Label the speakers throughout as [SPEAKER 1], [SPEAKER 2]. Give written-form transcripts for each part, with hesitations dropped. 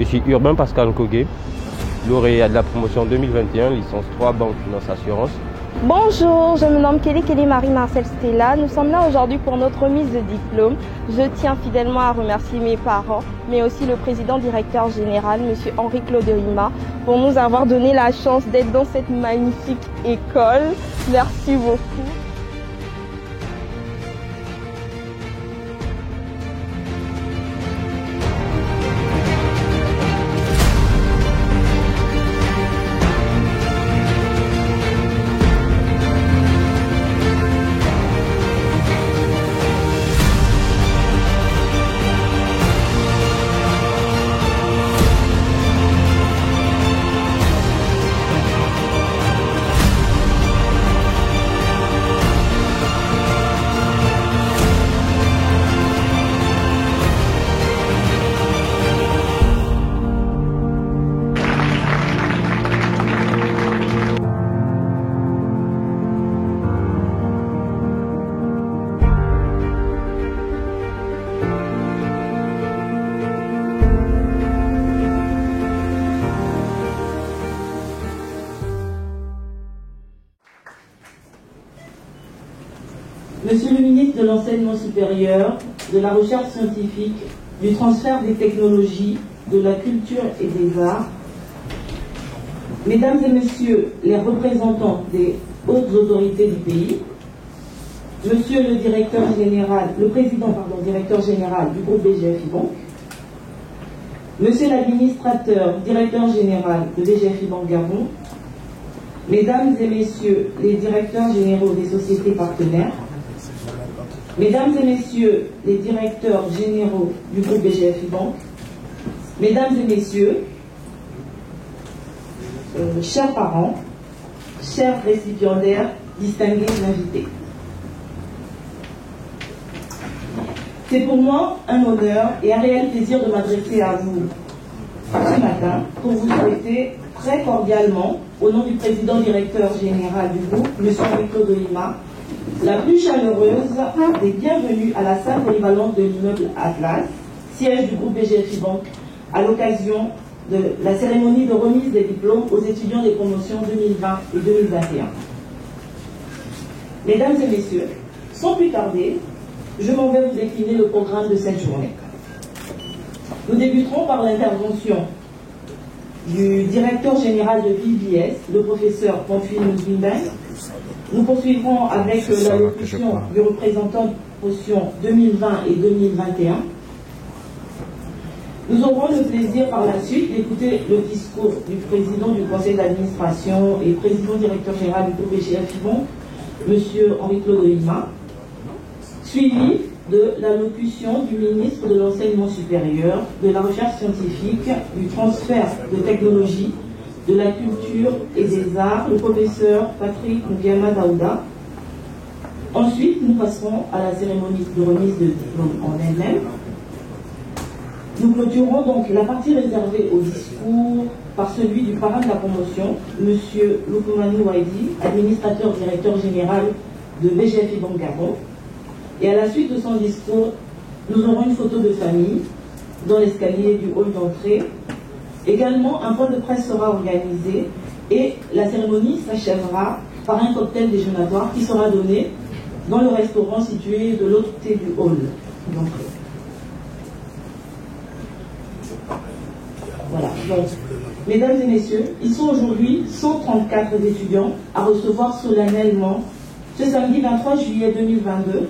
[SPEAKER 1] suis Urbain Pascal Kogué, lauréat de la promotion 2021, licence 3 Banque Finance Assurance.
[SPEAKER 2] Bonjour, je me nomme Kelly Marie-Marcel Stella. Nous sommes là aujourd'hui pour notre remise de diplôme. Je tiens fidèlement à remercier mes parents, mais aussi le président directeur général, M. Henri-Claude Rima, pour nous avoir donné la chance d'être dans cette magnifique école. Merci beaucoup.
[SPEAKER 3] Monsieur le ministre de l'Enseignement supérieur, de la Recherche scientifique, du transfert des technologies, de la culture et des arts, Mesdames et Messieurs les représentants des hautes autorités du pays, Monsieur le directeur général, directeur général du groupe BGFI Banque, Monsieur l'administrateur, directeur général de BGFI Banque Gabon, Mesdames et Messieurs les directeurs généraux des sociétés partenaires, Mesdames et Messieurs les directeurs généraux du groupe BGFI Banque, Mesdames et Messieurs, chers parents, chers récipiendaires, distingués invités. C'est pour moi un honneur et un réel plaisir de m'adresser à vous ce matin pour vous souhaiter très cordialement, au nom du président directeur général du groupe, M. Henri-Claude Rima, la plus chaleureuse des bienvenues à la salle polyvalente de l'immeuble Atlas, siège du groupe BGFI Banque, à l'occasion de la cérémonie de remise des diplômes aux étudiants des promotions 2020 et 2021. Mesdames et Messieurs, sans plus tarder, je m'en vais vous décliner le programme de cette journée. Nous débuterons par l'intervention du directeur général de BBS, le professeur Pamphile Mouzouimben. Nous poursuivrons avec l'allocution du représentant de promotion 2020 et 2021. Nous aurons le plaisir par la suite d'écouter le discours du président du conseil d'administration et président directeur général du groupe BGFI Banque, M. Henri-Claude Rima, suivi de l'allocution du ministre de l'Enseignement supérieur, de la Recherche scientifique, du transfert de technologie, de la culture et des arts, le professeur Patrick Nguema Daouda. Ensuite, nous passerons à la cérémonie de remise de diplôme en elle-même. Nous clôturerons donc la partie réservée au discours par celui du parrain de la promotion, M. Lukumani Waidi, administrateur directeur général de BGFI Banque Gabon. Et à la suite de son discours, nous aurons une photo de famille dans l'escalier du hall d'entrée. Également, un point de presse sera organisé et la cérémonie s'achèvera par un cocktail déjeunatoire qui sera donné dans le restaurant situé de l'autre côté du hall d'entrée. Voilà. Donc, mesdames et messieurs, ils sont aujourd'hui 134 étudiants à recevoir solennellement ce samedi 23 juillet 2022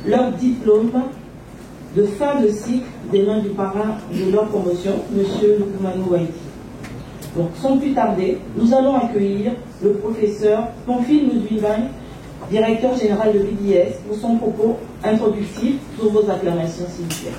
[SPEAKER 3] leur diplôme de fin de cycle des mains du parrain de leur promotion, M. Lukumani Waidi. Donc, sans plus tarder, nous allons accueillir le professeur Pamphile Mouzouimben, directeur général de BDS, pour son propos introductif. Sous vos acclamations, s'il vous plaît.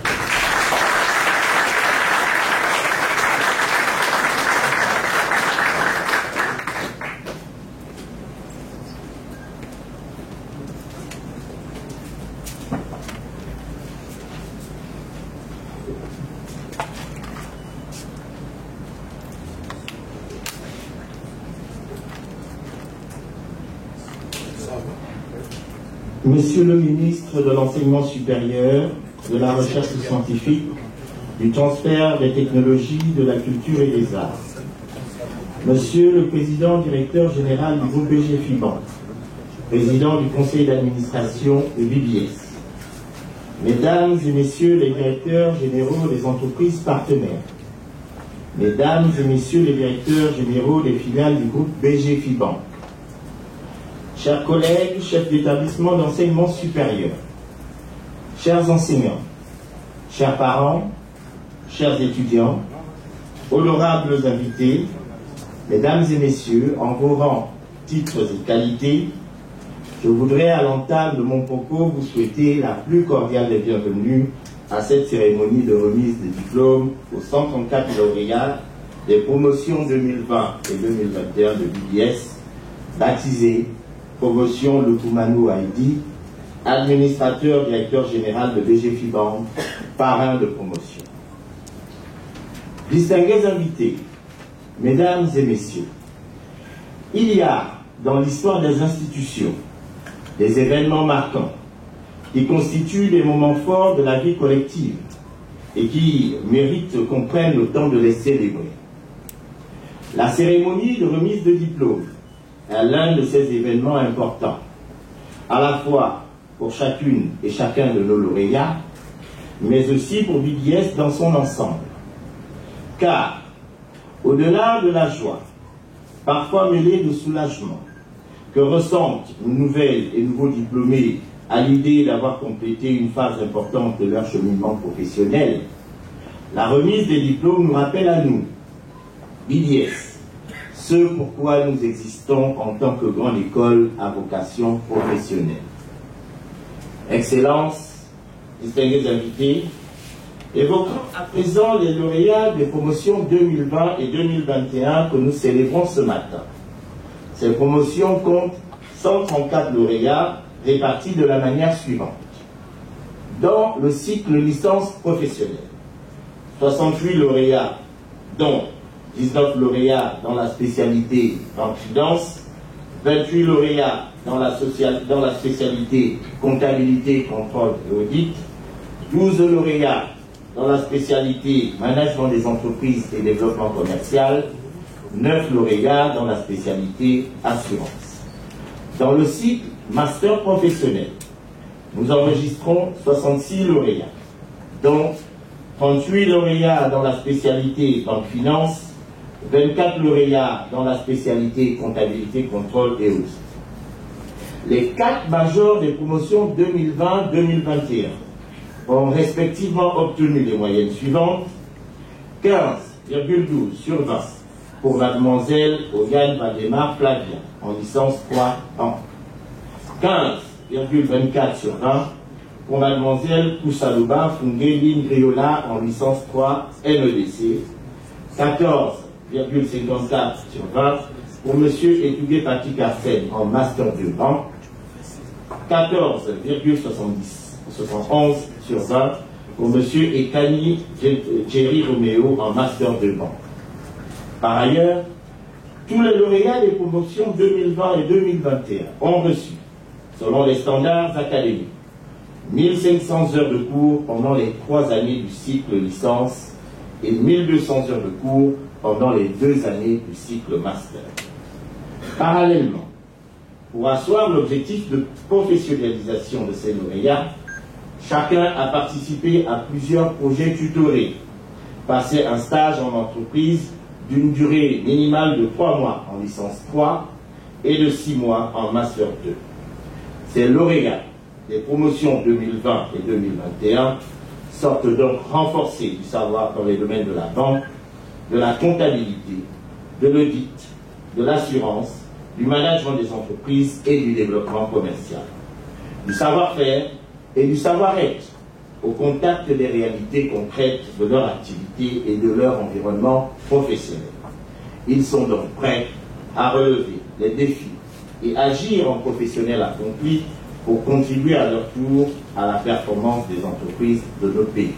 [SPEAKER 4] Monsieur le ministre de l'Enseignement supérieur, de la Recherche scientifique, du transfert des technologies, de la culture et des arts. Monsieur le Président directeur général du groupe BG-FIBAN, Président du conseil d'administration de BBS, Mesdames et Messieurs les directeurs généraux des entreprises partenaires, Mesdames et Messieurs les directeurs généraux des filiales du groupe BG-FIBAN, chers collègues, chefs d'établissement d'enseignement supérieur, chers enseignants, chers parents, chers étudiants, honorables invités, Mesdames et Messieurs, en vos rangs, titres et qualités, je voudrais à l'entame de mon propos vous souhaiter la plus cordiale des bienvenues à cette cérémonie de remise des diplômes aux 134 lauréats des promotions 2020 et 2021 de BBS, baptisée promotion Lukumanu Haïdi, administrateur directeur général de BG-FIBAN, parrain de promotion. Distingués invités, Mesdames et Messieurs, il y a dans l'histoire des institutions des événements marquants qui constituent des moments forts de la vie collective et qui méritent qu'on prenne le temps de les célébrer. La cérémonie de remise de diplôme est l'un de ces événements importants, à la fois pour chacune et chacun de nos lauréats, mais aussi pour BBS dans son ensemble. Car, au-delà de la joie, parfois mêlée de soulagement, que ressentent nos nouvelles et nouveaux diplômés à l'idée d'avoir complété une phase importante de leur cheminement professionnel, la remise des diplômes nous rappelle à nous, BBS, ce pourquoi nous existons en tant que grande école à vocation professionnelle. Excellences, distingués invités, évoquons à présent les lauréats des promotions 2020 et 2021 que nous célébrons ce matin. Ces promotions comptent 134 lauréats répartis de la manière suivante. Dans le cycle licence professionnelle, 68 lauréats, dont 19 lauréats dans la spécialité banque finance, 28 lauréats dans la spécialité comptabilité, contrôle et audit, 12 lauréats dans la spécialité management des entreprises et développement commercial, 9 lauréats dans la spécialité assurance. Dans le cycle master professionnel, nous enregistrons 66 lauréats, dont 38 lauréats dans la spécialité banque finance, 24 lauréats dans la spécialité comptabilité, contrôle et audit. Les 4 majors des promotions 2020-2021 ont respectivement obtenu les moyennes suivantes: 15,12 sur 20 pour mademoiselle Oyane Valdemar Flavia en licence 3 ans, 15,24 sur 20 pour mademoiselle Koussalouba Fungeline Griola en licence 3 NEDC, 14,54 sur 20 pour monsieur Etougué Patrick Arsène en master 2 ans, 14,71 sur 20 pour monsieur Ekani Jerry Romeo en master 2 ans. Par ailleurs, tous les lauréats des promotions 2020 et 2021 ont reçu, selon les standards académiques, 1500 heures de cours pendant les 3 années du cycle licence et 1200 heures de cours pendant les 2 années du cycle master. Parallèlement, pour asseoir l'objectif de professionnalisation de ces lauréats, chacun a participé à plusieurs projets tutorés, passé un stage en entreprise d'une durée minimale de 3 mois en licence 3 et de 6 mois en master 2. Ces lauréats des promotions 2020 et 2021 sortent donc renforcés du savoir dans les domaines de la banque, de la comptabilité, de l'audit, de l'assurance, du management des entreprises et du développement commercial, du savoir-faire et du savoir-être au contact des réalités concrètes de leur activité et de leur environnement professionnel. Ils sont donc prêts à relever les défis et agir en professionnels accomplis pour contribuer à leur tour à la performance des entreprises de notre pays.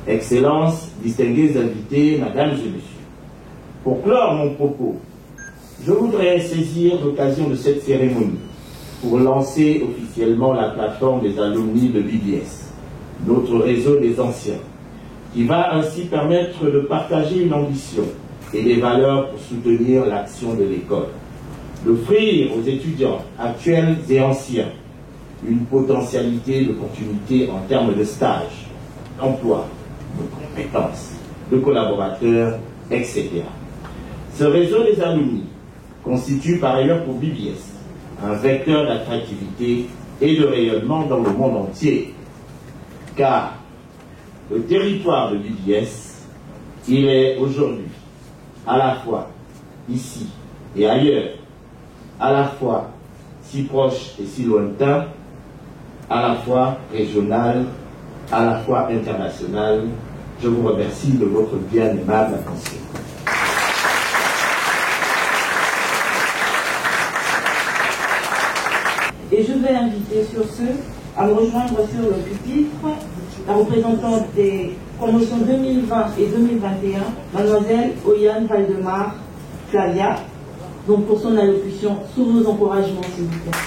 [SPEAKER 4] Excellences, distingués invités, Mesdames et Messieurs, pour clore mon propos, je voudrais saisir l'occasion de cette cérémonie pour lancer officiellement la plateforme des alumni de BBS, notre réseau des anciens, qui va ainsi permettre de partager une ambition et des valeurs pour soutenir l'action de l'école, d'offrir aux étudiants actuels et anciens une potentialité d'opportunités en termes de stage, d'emploi, de compétences, de collaborateurs, etc. Ce réseau des alumni constitue par ailleurs pour BBS un vecteur d'attractivité et de rayonnement dans le monde entier, car le territoire de BBS, il est aujourd'hui à la fois ici et ailleurs, à la fois si proche et si lointain, à la fois régional, à la fois international. Je vous remercie de votre bien aimable attention.
[SPEAKER 3] Et je vais inviter sur ce à me rejoindre sur le pupitre la représentante des promotions 2020 et 2021, mademoiselle Oyane Valdemar Flavia, donc pour son allocution, sous vos encouragements, s'il vous plaît.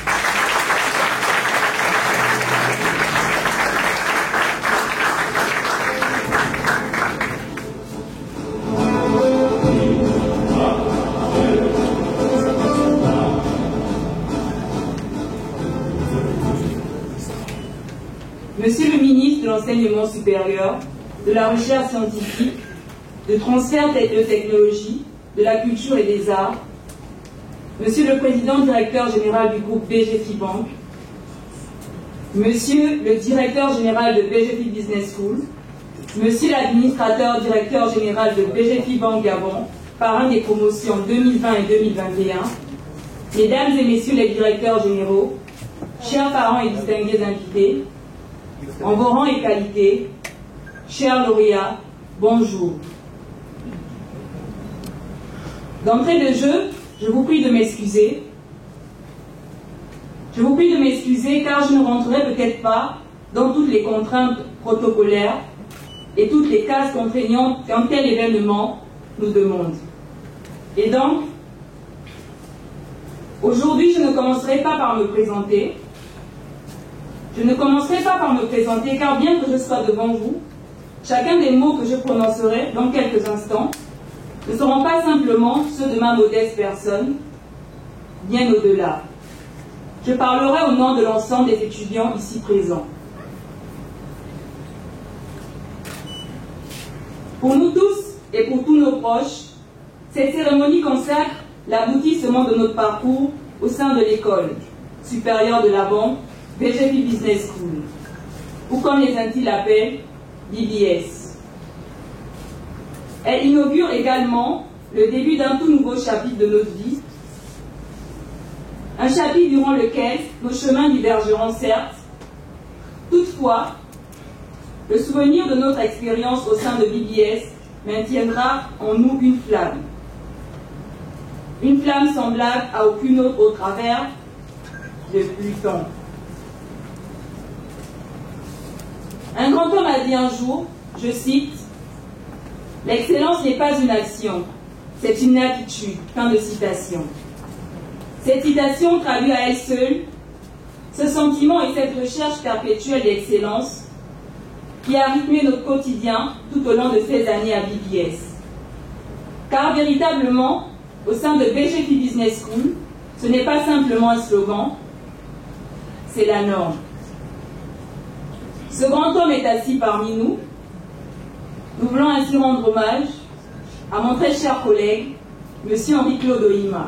[SPEAKER 5] Monsieur le ministre de l'Enseignement supérieur, de la Recherche scientifique, de transfert de technologie, de la culture et des arts, Monsieur le Président directeur général du groupe BGFI Bank, Monsieur le directeur général de BGFI Business School, Monsieur l'administrateur directeur général de BGFI Bank Gabon, parrain des promotions 2020 et 2021, Mesdames et Messieurs les directeurs généraux, chers parents et distingués invités, en vos rangs et qualités, chers lauréats, bonjour. D'entrée de jeu, je vous prie de m'excuser. Je vous prie de m'excuser car je ne rentrerai peut-être pas dans toutes les contraintes protocolaires et toutes les cases contraignantes qu'un tel événement nous demande. Et donc, aujourd'hui, je ne commencerai pas par me présenter. Je ne commencerai pas par me présenter car bien que je sois devant vous, chacun des mots que je prononcerai dans quelques instants ne seront pas simplement ceux de ma modeste personne, bien au-delà. Je parlerai au nom de l'ensemble des étudiants ici présents. Pour nous tous et pour tous nos proches, cette cérémonie consacre l'aboutissement de notre parcours au sein de l'école supérieure de la banque BGFI Business School, ou comme les intimes l'appellent, BBS. Elle inaugure également le début d'un tout nouveau chapitre de notre vie, un chapitre durant lequel nos chemins divergeront certes. Toutefois, le souvenir de notre expérience au sein de BBS maintiendra en nous une flamme semblable à aucune autre au travers de Pluton. Un grand homme a dit un jour, je cite, « L'excellence n'est pas une action, c'est une attitude. » Fin de citation. Cette citation traduit à elle seule ce sentiment et cette recherche perpétuelle d'excellence qui a rythmé notre quotidien tout au long de ces années à BBS. Car véritablement, au sein de BGFI Business School, ce n'est pas simplement un slogan, c'est la norme. Ce grand homme est assis parmi nous. Nous voulons ainsi rendre hommage à mon très cher collègue, M. Henri-Claude Ohima,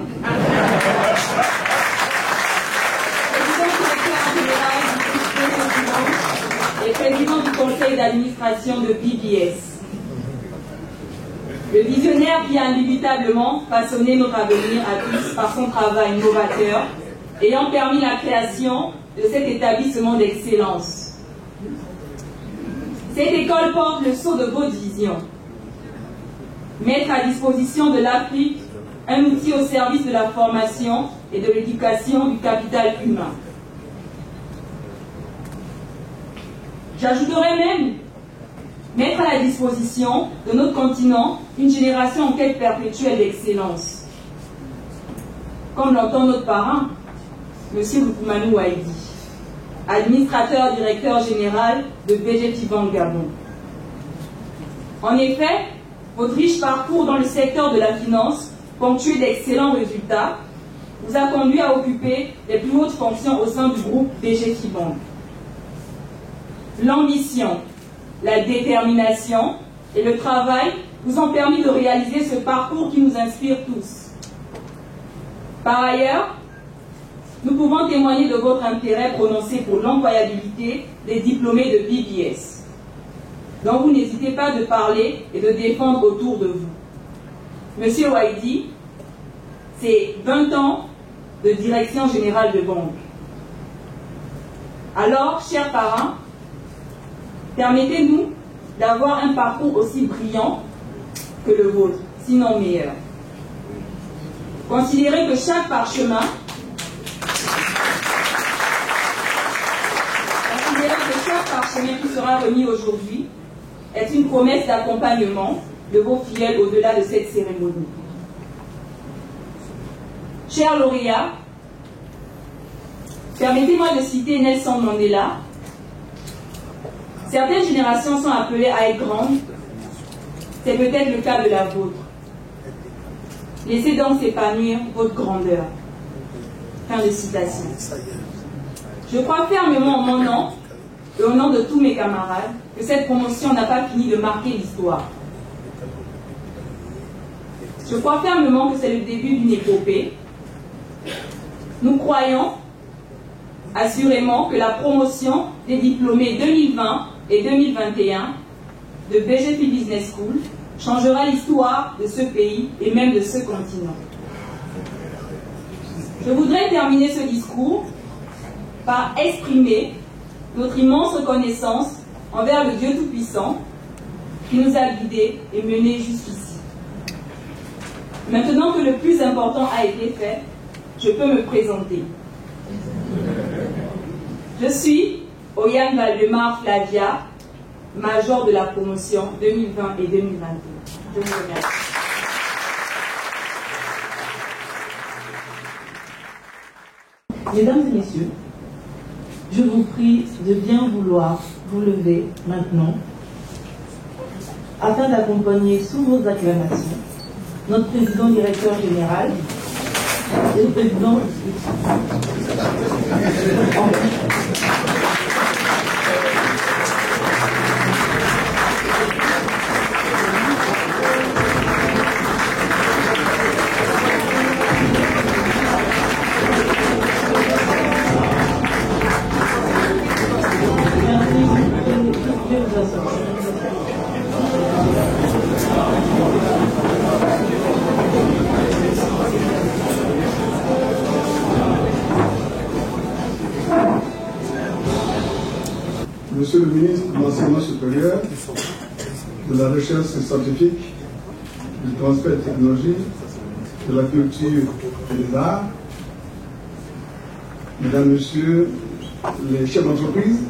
[SPEAKER 5] président directeur général du et président du conseil d'administration de BBS. Le visionnaire qui a indubitablement façonné notre avenir à tous par son travail novateur, ayant permis la création de cet établissement d'excellence. Cette école porte le sceau de votre vision. Mettre à disposition de l'Afrique un outil au service de la formation et de l'éducation du capital humain. J'ajouterais même mettre à la disposition de notre continent une génération en quête perpétuelle d'excellence. Comme l'entend notre parrain, M. Lukumanu Waidi, administrateur directeur général de BGFI Bank Gabon. En effet, votre riche parcours dans le secteur de la finance, ponctué d'excellents résultats, vous a conduit à occuper les plus hautes fonctions au sein du groupe BGFIBank. L'ambition, la détermination et le travail vous ont permis de réaliser ce parcours qui nous inspire tous. Par ailleurs, nous pouvons témoigner de votre intérêt prononcé pour l'employabilité des diplômés de BBS, dont vous n'hésitez pas de parler et de défendre autour de vous. Monsieur Waidi, c'est 20 ans de direction générale de banque. Alors, chers parents, permettez-nous d'avoir un parcours aussi brillant que le vôtre, sinon meilleur. Considérez que chaque parchemin qui sera remis aujourd'hui est une promesse d'accompagnement de vos filleuls au-delà de cette cérémonie. Chers lauréats, permettez-moi de citer Nelson Mandela. Certaines générations sont appelées à être grandes. C'est peut-être le cas de la vôtre. Laissez donc s'épanouir votre grandeur. Fin de citation. Je crois fermement en mon nom et au nom de tous mes camarades que cette promotion n'a pas fini de marquer l'histoire. Je crois fermement que c'est le début d'une épopée. Nous croyons assurément que la promotion des diplômés 2020 et 2021 de BGFI Business School changera l'histoire de ce pays et même de ce continent. Je voudrais terminer ce discours par exprimer notre immense reconnaissance envers le Dieu Tout-Puissant qui nous a guidés et menés jusqu'ici. Maintenant que le plus important a été fait, je peux me présenter. Je suis Oyane Valdemar Flavia, major de la promotion 2020 et 2021. Je vous remercie.
[SPEAKER 3] Mesdames et messieurs, je vous prie de bien vouloir vous lever maintenant afin d'accompagner sous vos acclamations notre président directeur général et le président
[SPEAKER 6] Monsieur le ministre de l'Enseignement supérieur, de la Recherche scientifique, du transfert de technologie, de la culture et des arts, Mesdames, Messieurs les chefs d'entreprise,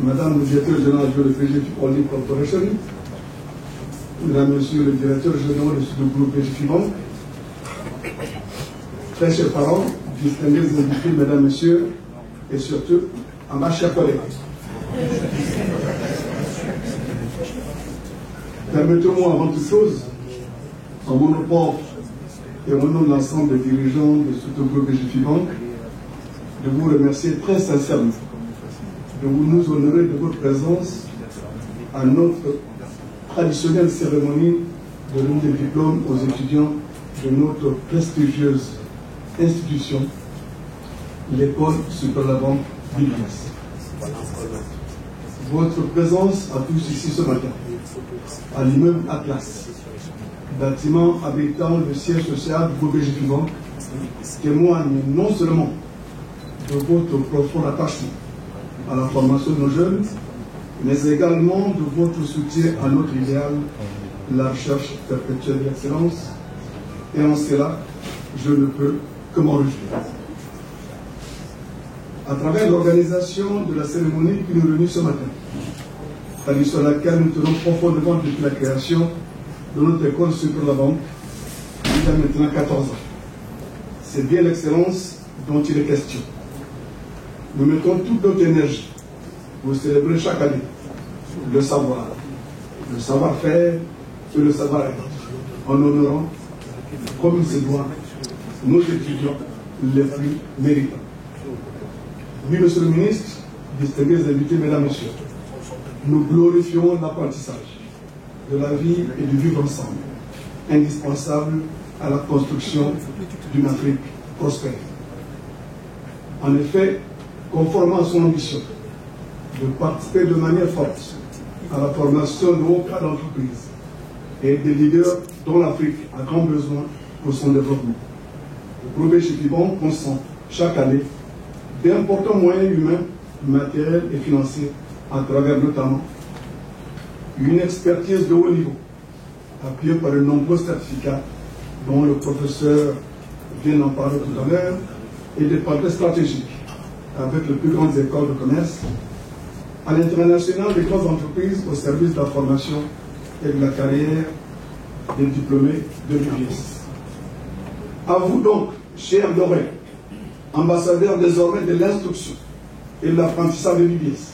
[SPEAKER 6] Madame le directeur général de BGFI Holding Corporation, Mesdames, Messieurs le directeur général du groupe BGFI Bank, très chers parents, distingués invités, Mesdames, Messieurs, et surtout à ma chère collègue. Permettez-moi avant toute chose, en mon nom propre et au nom de l'ensemble des dirigeants de ce groupe BGFI Bank, de vous remercier très sincèrement, de vous nous honorer de votre présence à notre traditionnelle cérémonie de remise des diplômes aux étudiants de notre prestigieuse institution, l'école supérieure de la banque BBS. Votre présence à tous ici ce matin, à l'immeuble Atlas, bâtiment abritant le siège social du groupe BGFI Bank, témoigne non seulement de votre profond attachement à la formation de nos jeunes, mais également de votre soutien à notre idéal, la recherche perpétuelle de l'excellence. Et en cela, je ne peux que m'en réjouir. À travers l'organisation de la cérémonie qui nous réunit ce matin, tradition à laquelle nous tenons profondément depuis la création de notre école supérieure de la banque, il y a maintenant 14 ans. C'est bien l'excellence dont il est question. Nous mettons toute notre énergie pour célébrer chaque année le savoir, le savoir-faire et le savoir-être, en honorant, comme il se doit, nos étudiants les plus méritants. Oui, Monsieur le ministre, distingués invités, Mesdames, Messieurs, nous glorifions l'apprentissage de la vie et du vivre ensemble, indispensable à la construction d'une Afrique prospère. En effet, conformément à son ambition de participer de manière forte à la formation de hauts cadres d'entreprise et des leaders dont l'Afrique a grand besoin pour son développement, le groupe Chifibon consent chaque année d'importants moyens humains, matériels et financiers à travers notamment une expertise de haut niveau, appuyée par de nombreux certificats dont le professeur vient d'en parler tout à l'heure, et des partenaires stratégiques avec les plus grandes écoles de commerce, à l'international des grandes entreprises au service de la formation et de la carrière des diplômés de l'UBS. À vous donc, chers lauréats, ambassadeurs désormais de l'instruction et de l'apprentissage de l'UBS,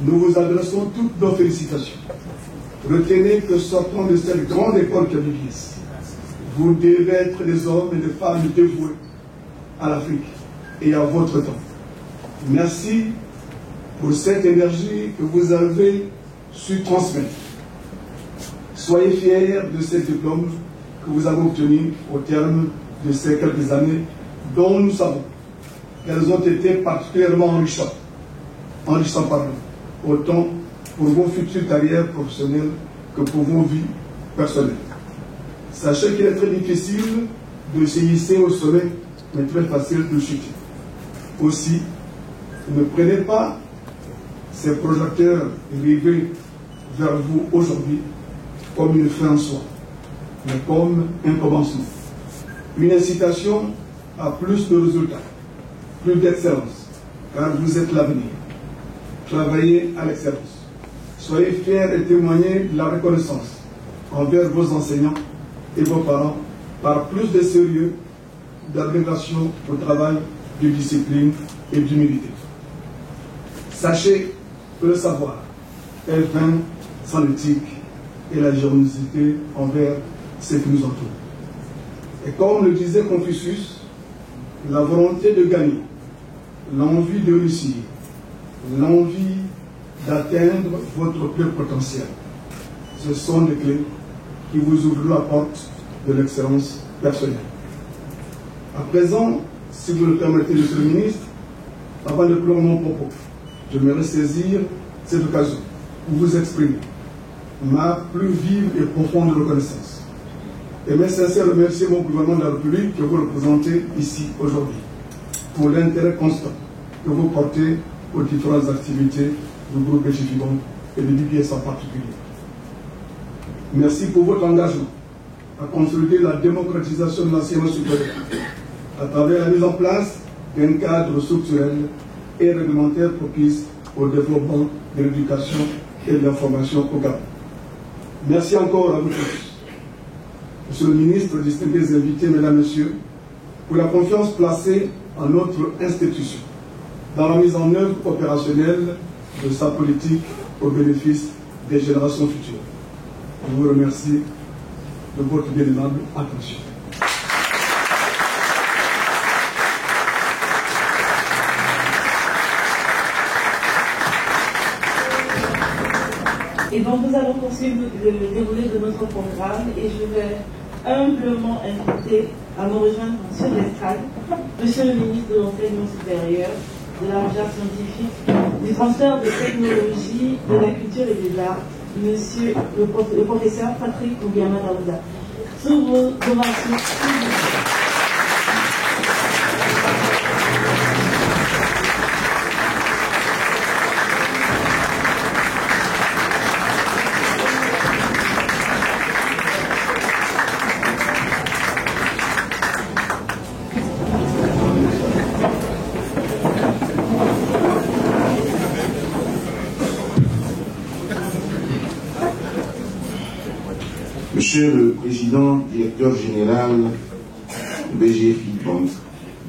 [SPEAKER 6] nous vous adressons toutes nos félicitations. Retenez que sortant de cette grande école qu'est l'UBS, vous devez être des hommes et des femmes dévoués à l'Afrique et à votre temps. Merci pour cette énergie que vous avez su transmettre. Soyez fiers de ces diplômes que vous avez obtenus au terme de ces quelques années dont nous savons qu'elles ont été particulièrement enrichissantes, autant pour vos futures carrières professionnelles que pour vos vies personnelles. Sachez qu'il est très difficile de se hisser au sommet, mais très facile de chuter. Aussi, ne prenez pas ces projecteurs rivés vers vous aujourd'hui comme une fin en soi, mais comme un commencement. Une incitation à plus de résultats, plus d'excellence, car vous êtes l'avenir. Travaillez à l'excellence. Soyez fiers et témoignez de la reconnaissance envers vos enseignants et vos parents par plus de sérieux, d'abnégation au travail, de discipline et d'humilité. Sachez que le savoir est vain sans l'éthique et la générosité envers ceux qui nous entourent. Et comme le disait Confucius, la volonté de gagner, l'envie de réussir, l'envie d'atteindre votre plein potentiel, ce sont les clés qui vous ouvrent la porte de l'excellence personnelle. À présent, si vous le permettez, Monsieur le ministre, avant de clore mon propos, j'aimerais saisir cette occasion pour vous exprimer ma plus vive et profonde reconnaissance. Et mes sincères remercier mon gouvernement de la République que vous représentez ici aujourd'hui pour l'intérêt constant que vous portez aux différentes activités du groupe Chifibon et de l'UBS en particulier. Merci pour votre engagement à consolider la démocratisation de l'enseignement supérieur à travers la mise en place d'un cadre structurel et réglementaire propice au développement de l'éducation et de l'information au Gabon. Merci encore à vous tous, Monsieur le ministre, distingués invités, Mesdames, Messieurs, pour la confiance placée en notre institution dans la mise en œuvre opérationnelle de sa politique au bénéfice des générations futures. Je vous remercie de votre bien aimable attention.
[SPEAKER 3] Et donc nous allons poursuivre le déroulé de notre programme et je vais humblement inviter à me rejoindre sur l'estrade Monsieur le ministre de l'Enseignement supérieur, de la recherche scientifique, du transfert de technologie, de la culture et des arts, Monsieur le professeur Patrick Oubiama-Daouda. Sous vos ovations.
[SPEAKER 7] Monsieur le Président, Directeur Général de BGFIC Bank,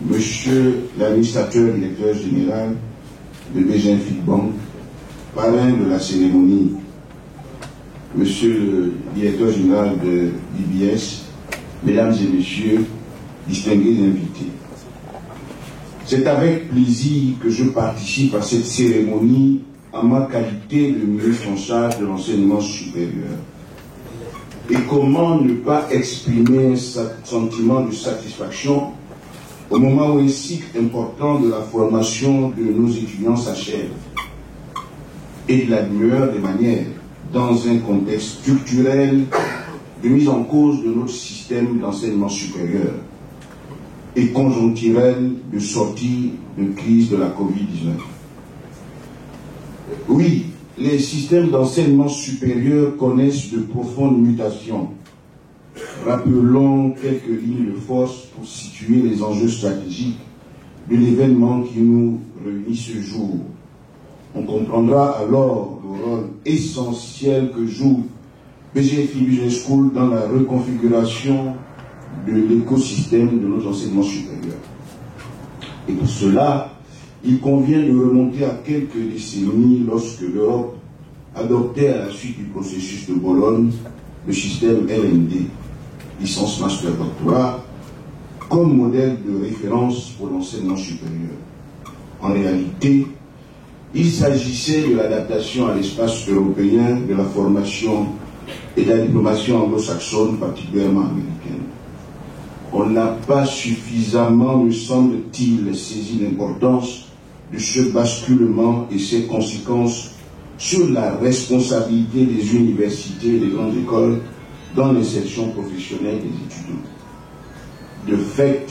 [SPEAKER 7] Monsieur l'Administrateur Directeur Général de BGFIC Bank, parrain de la cérémonie, Monsieur le directeur général de l'IBS, Mesdames et Messieurs, distingués invités. C'est avec plaisir que je participe à cette cérémonie en ma qualité de ministre en charge de l'enseignement supérieur. Et comment ne pas exprimer un sentiment de satisfaction au moment où un cycle important de la formation de nos étudiants s'achève, et de la meilleure des manières, dans un contexte structurel de mise en cause de notre système d'enseignement supérieur et conjoncturel de sortie de crise de la Covid-19. Oui, les systèmes d'enseignement supérieur connaissent de profondes mutations. Rappelons quelques lignes de force pour situer les enjeux stratégiques de l'événement qui nous réunit ce jour. On comprendra alors le rôle essentiel que joue BGFI Business School dans la reconfiguration de l'écosystème de notre enseignement supérieur. Et pour cela, il convient de remonter à quelques décennies lorsque l'Europe adoptait à la suite du processus de Bologne le système LMD, licence master doctorat, comme modèle de référence pour l'enseignement supérieur. En réalité, il s'agissait de l'adaptation à l'espace européen de la formation et de la diplomatie anglo-saxonne, particulièrement américaine. On n'a pas suffisamment, me semble-t-il, saisi l'importance de ce basculement et ses conséquences sur la responsabilité des universités et des grandes écoles dans l'insertion professionnelle des étudiants. De fait,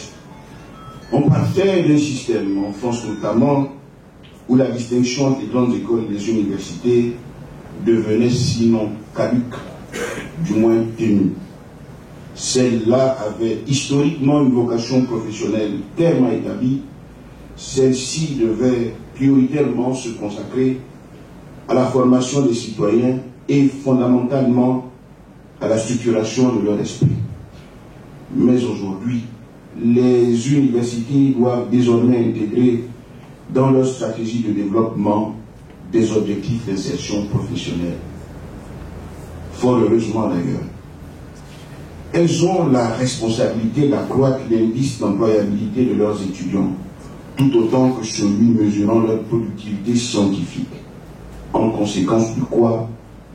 [SPEAKER 7] on partait d'un système, en France notamment, où la distinction entre les grandes écoles et les universités devenait sinon caduque, du moins ténue. Celle-là avait historiquement une vocation professionnelle clairement établie. Celle-ci devait prioritairement se consacrer à la formation des citoyens et fondamentalement à la structuration de leur esprit. Mais aujourd'hui, les universités doivent désormais intégrer dans leur stratégie de développement des objectifs d'insertion professionnelle. Fort heureusement d'ailleurs. Elles ont la responsabilité d'accroître l'indice d'employabilité de leurs étudiants, tout autant que celui mesurant leur productivité scientifique, en conséquence du quoi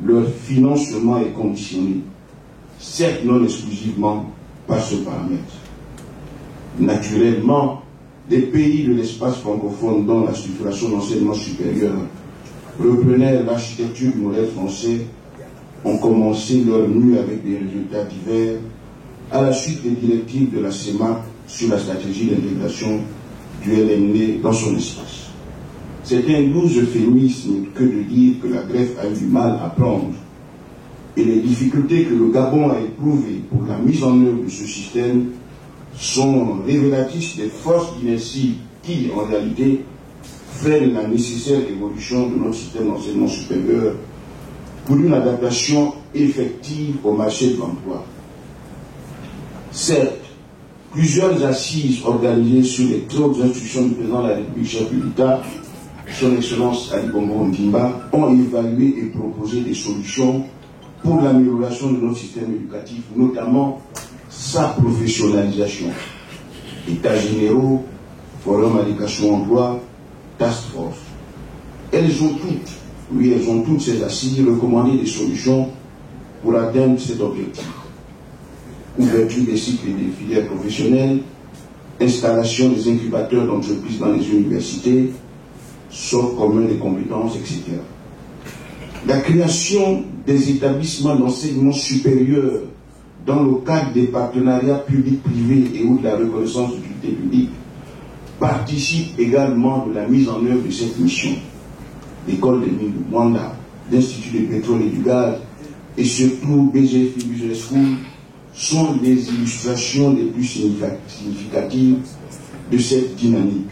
[SPEAKER 7] leur financement est conditionné, certes non exclusivement par ce paramètre. Naturellement, des pays de l'espace francophone dont la structuration d'enseignement supérieur reprenait l'architecture du modèle français ont commencé leur mue avec des résultats divers à la suite des directives de la CEMAC sur la stratégie d'intégration du LMD dans son espace. C'est un doux euphémisme que de dire que la greffe a eu du mal à prendre et les difficultés que le Gabon a éprouvées pour la mise en œuvre de ce système sont révélatrices des forces d'inertie qui, en réalité, freinent la nécessaire évolution de notre système d'enseignement supérieur pour une adaptation effective au marché de l'emploi. Certes, plusieurs assises organisées sur les très hautes instructions du président de la République, chef de l'État, son Excellence Ali Bongo Ondimba, ont évalué et proposé des solutions pour l'amélioration de notre système éducatif, notamment sa professionnalisation. États généraux, forum éducation emploi, task force. Elles ont toutes ces assises recommandé des solutions pour atteindre cet objectif. Ouverture des cycles et des filières professionnelles, installation des incubateurs d'entreprises dans les universités, socle commun des compétences, etc. La création des établissements d'enseignement supérieur dans le cadre des partenariats publics-privés et ou de la reconnaissance d'utilité publique participe également de la mise en œuvre de cette mission. L'école des mines de Mwanda, l'Institut du pétrole et du gaz et surtout BGFI Business School sont des illustrations les plus significatives de cette dynamique.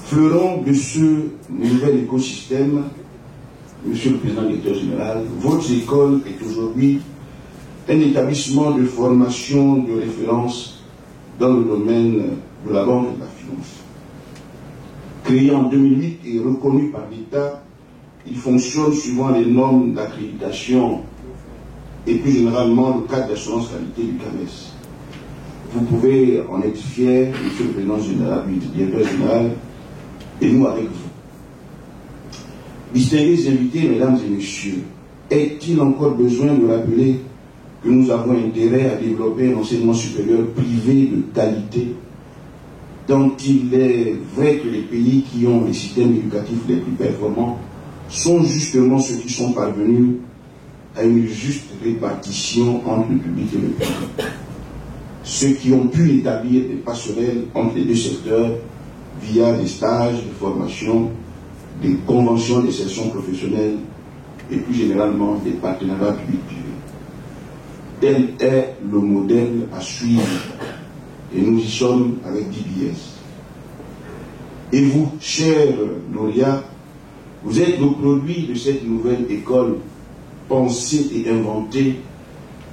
[SPEAKER 7] Fleuron de ce nouvel écosystème, Monsieur le Président Directeur Général, votre école est aujourd'hui un établissement de formation de référence dans le domaine de la banque et de la finance. Créé en 2008 et reconnu par l'État, il fonctionne suivant les normes d'accréditation et plus généralement le cadre d'assurance qualité du CAMES. Vous pouvez en être fier, Monsieur le Président général, le Directeur général, et nous avec vous. Distingués invités, Mesdames et Messieurs, est-il encore besoin de rappeler que nous avons intérêt à développer un enseignement supérieur privé de qualité, dont il est vrai que les pays qui ont les systèmes éducatifs les plus performants sont justement ceux qui sont parvenus à une juste répartition entre le public et le privé. Ceux qui ont pu établir des passerelles entre les deux secteurs via des stages de formation, des conventions d'insertion professionnelle et plus généralement des partenariats publics-privés. Tel est le modèle à suivre et nous y sommes avec DBS. Et vous, chers lauréats, vous êtes le produit de cette nouvelle école pensée et inventée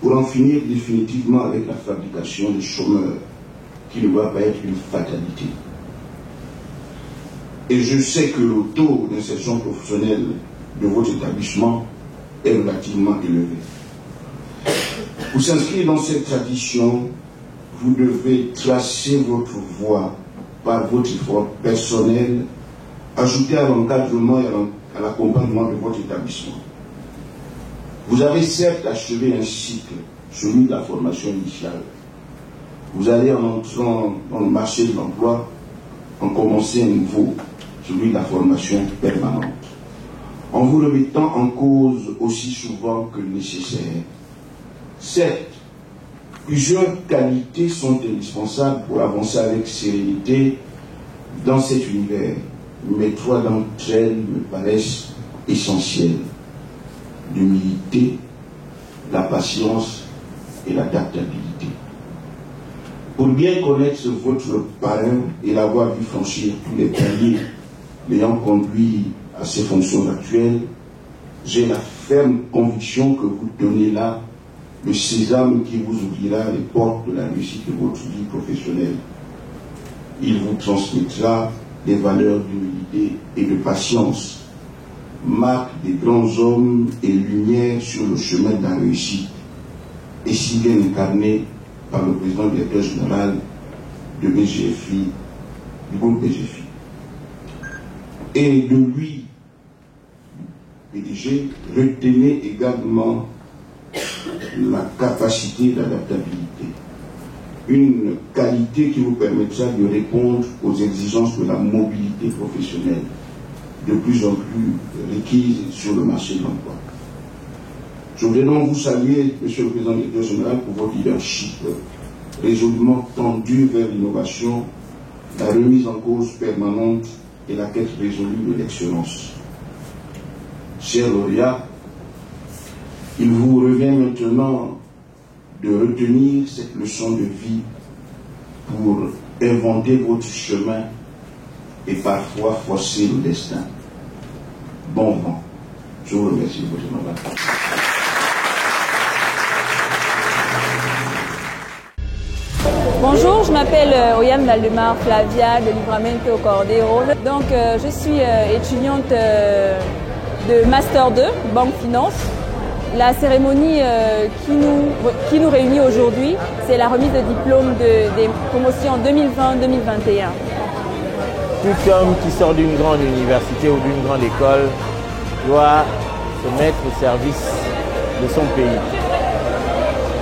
[SPEAKER 7] pour en finir définitivement avec la fabrication des chômeurs, qui ne doit pas être une fatalité. Et je sais que le taux d'insertion professionnelle de votre établissement est relativement élevé. Pour s'inscrire dans cette tradition, vous devez tracer votre voie par votre effort personnel, ajouté à l'encadrement et à l'accompagnement de votre établissement. Vous avez certes achevé un cycle, celui de la formation initiale. Vous allez, en entrant dans le marché de l'emploi, en commencer un nouveau, celui de la formation permanente, en vous remettant en cause aussi souvent que nécessaire. Certes, plusieurs qualités sont indispensables pour avancer avec sérénité dans cet univers, mais 3 d'entre elles me paraissent essentielles: l'humilité, la patience et l'adaptabilité. Pour bien connaître votre parrain et l'avoir vu franchir tous les paliers l'ayant conduit à ses fonctions actuelles, j'ai la ferme conviction que vous tenez là le sésame qui vous ouvrira les portes de la réussite de votre vie professionnelle. Il vous transmettra des valeurs d'humilité et de patience, marque des grands hommes et lumière sur le chemin de la réussite, et si bien incarné par le président directeur général de BGFI, du groupe BGFI. Et de lui, PDG, retenez également la capacité d'adaptabilité, une qualité qui vous permettra de répondre aux exigences de la mobilité professionnelle, de plus en plus requise sur le marché de l'emploi. Je voudrais donc vous saluer, Monsieur le Président directeur général, pour votre leadership résolument tendu vers l'innovation, la remise en cause permanente et la quête résolue de l'excellence. Chers lauréats, il vous revient maintenant de retenir cette leçon de vie pour inventer votre chemin et parfois forcer le destin. Bon vent. Je vous remercie de votre mandat.
[SPEAKER 8] Bonjour, je m'appelle Oyam Valdemar Flavia de Livramento Cordero. Donc je suis étudiante de Master 2, Banque Finance. La cérémonie qui nous réunit aujourd'hui, c'est la remise de diplôme des promotions 2020-2021.
[SPEAKER 9] Tout homme qui sort d'une grande université ou d'une grande école doit se mettre au service de son pays.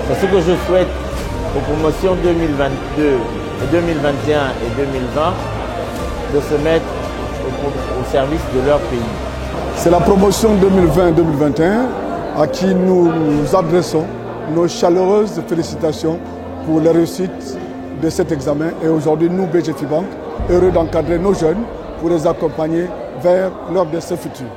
[SPEAKER 9] C'est ce que je souhaite aux promotions 2022, 2021 et 2020, de se mettre au service de leur pays.
[SPEAKER 6] C'est la promotion 2020-2021 à qui nous adressons nos chaleureuses félicitations pour la réussite de cet examen. Et aujourd'hui, nous, BGFI Bank, heureux d'encadrer nos jeunes pour les accompagner vers leur destin futur.